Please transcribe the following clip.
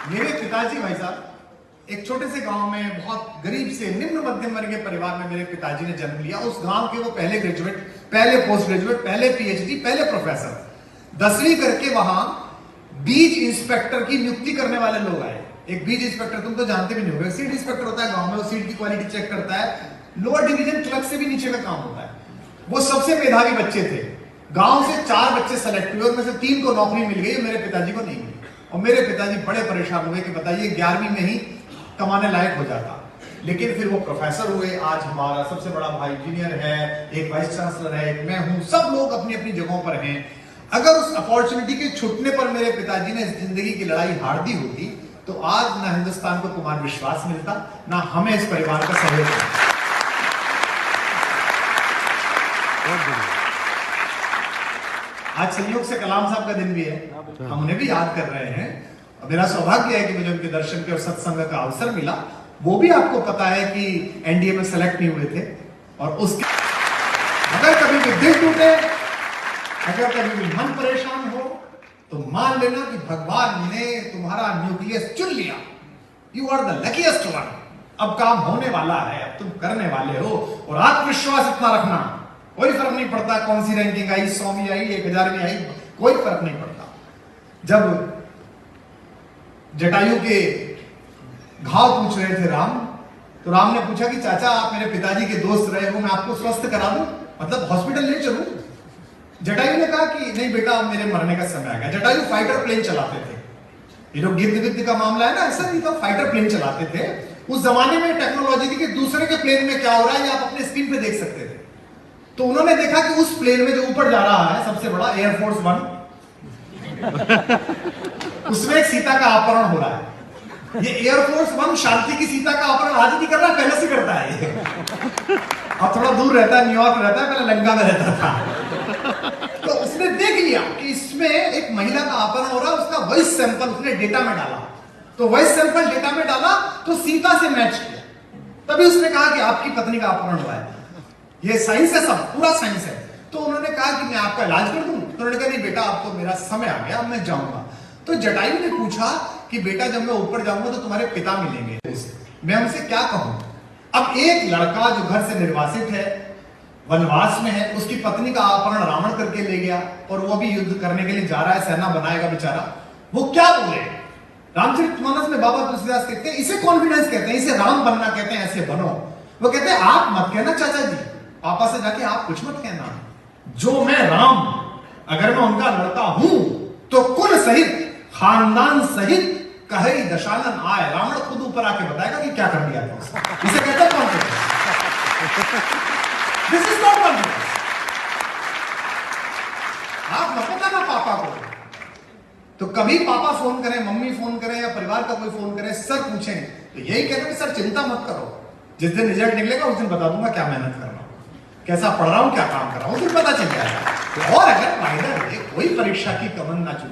मेरे पिताजी भाई साहब एक छोटे से गांव में बहुत गरीब से निम्न मध्यम वर्गीय परिवार में मेरे पिताजी ने जन्म लिया। उस गांव के वो पहले ग्रेजुएट, पहले पोस्ट ग्रेजुएट, पहले पीएचडी, पहले प्रोफेसर। 10वीं करके वहां बीज इंस्पेक्टर की नियुक्ति करने वाले लोग आए। एक बीज इंस्पेक्टर तुम तो जानते भी नहीं होगे, सीड इंस्पेक्टर होता है गांव में, वो सीड की क्वालिटी चेक करता है। लोअर डिवीजन क्लर्क से भी नीचे का काम होता है। वो सबसे मेधावी बच्चे थे। गांव से 4 बच्चे सेलेक्ट हुए, उनमें से 3 को नौकरी मिल गई, मेरे पिताजी को नहीं मिली। और मेरे पिताजी बड़े परेशान हुए कि बताइए 11वीं में ही कमाने लायक हो जाता। लेकिन फिर वो प्रोफेसर हुए। आज हमारा सबसे बड़ा भाई इंजीनियर है, एक वाइस चांसलर है, एक मैं हूं। सब लोग अपनी अपनी जगहों पर हैं। अगर उस अपॉर्चुनिटी के छूटने पर मेरे पिताजी ने जिंदगी की लड़ाई हार दी होती तो आज ना हिंदुस्तान को कुमार विश्वास मिलता, ना हमें इस परिवार का सहयोग मिलता। आज संयोग से कलाम साहब का दिन भी है, हम उन्हें भी याद कर रहे हैं। मेरा सौभाग्य है कि मुझे उनके दर्शन के और सत्संग का अवसर मिला। वो भी आपको पता है कि एनडीए में सेलेक्ट नहीं हुए थे। और उसके अगर कभी भी दिल टूटे, अगर कभी भी मन परेशान हो, तो मान लेना कि भगवान ने तुम्हारा न्यूक्लियस चुन लिया। You are the luckiest one. अब काम होने वाला है, अब तुम करने वाले हो। और आत्मविश्वास इतना रखना, कोई फर्क नहीं पड़ता कौन सी रैंकिंग आई, 100वीं आई, 1000वीं आई, कोई फर्क नहीं पड़ता। जब जटायु के घाव पूछ रहे थे राम, तो राम ने पूछा कि चाचा आप मेरे पिताजी के दोस्त रहे हो, मैं आपको स्वस्थ करा दूं, मतलब हॉस्पिटल ले चलूं। जटायु ने कहा कि नहीं बेटा, मेरे मरने का समय आ गया। जटायु फाइटर प्लेन चलाते थे। ये जो गिद्ध विद्ध का मामला है ना, ऐसा नहीं था, फाइटर प्लेन चलाते थे। उस जमाने में टेक्नोलॉजी थी कि दूसरे के प्लेन में क्या हो रहा है ये आप अपने स्क्रीन पे देख सकते थे। तो उन्होंने देखा कि उस प्लेन में जो ऊपर जा रहा है सबसे बड़ा एयरफोर्स 1 उसमें एक सीता का अपहरण हो रहा है। ये एयरफोर्स 1 शांति की सीता का अपहरण आज नहीं कर रहा, पहले से करता है ये। अब थोड़ा दूर रहता है, न्यूयॉर्क रहता है, पहले लंका में रहता था। तो उसने देख लिया कि इसमें एक महिला का अपहरण हो रहा है, उसका वॉइस सैंपल उसने डेटा में डाला। तो वॉइस सैंपल डेटा में डाला तो सीता से मैच किया। तभी उसने कहा कि आपकी पत्नी का अपहरण हुआ है। ये साइंस है, सब पूरा साइंस है। तो उन्होंने कहा कि मैं आपका इलाज कर दूं। तो उन्होंने कहा नहीं बेटा, अब तो मेरा समय आ गया, अब मैं जाऊंगा। तो जटायु ने पूछा कि बेटा जब मैं ऊपर जाऊंगा तो तुम्हारे पिता मिलेंगे, मैं उनसे क्या कहूं। अब एक लड़का जो घर से निर्वासित है, वनवास में है, उसकी पत्नी का अपहरण रावण करके ले गया और वो भी युद्ध करने के लिए जा रहा है, सेना बनाएगा बेचारा। वो क्या बोले? रामचरितमानस में बाबा तुलसीदास कहते हैं इसे कॉन्फिडेंस कहते हैं, इसे राम बनना कहते हैं, ऐसे बनो। वो कहते हैं आप मत कहना चाचा जी, पापा से जाके आप कुछ मत कहना। जो मैं राम, अगर मैं उनका लड़का हूं तो कुल सहित, खानदान सहित कहे दशानन आए। रावण खुद ऊपर आके बताएगा कि क्या कर दिया था उसने। इसे कहते हैं confidence. This is not confidence. आप मत बताना पापा को। तो कभी पापा फोन करें, मम्मी फोन करें या परिवार का कोई फोन करे, सर पूछें तो यही कहते हैं सर चिंता मत करो, जिस दिन रिजल्ट निकलेगा उस दिन बता दूंगा क्या मेहनत कर रहा हूं, कैसा पढ़ रहा हूं, क्या काम कर रहा हूं, उस दिन पता चल जाएगा। और अगर फायदा कोई परीक्षा की कमन ना चुके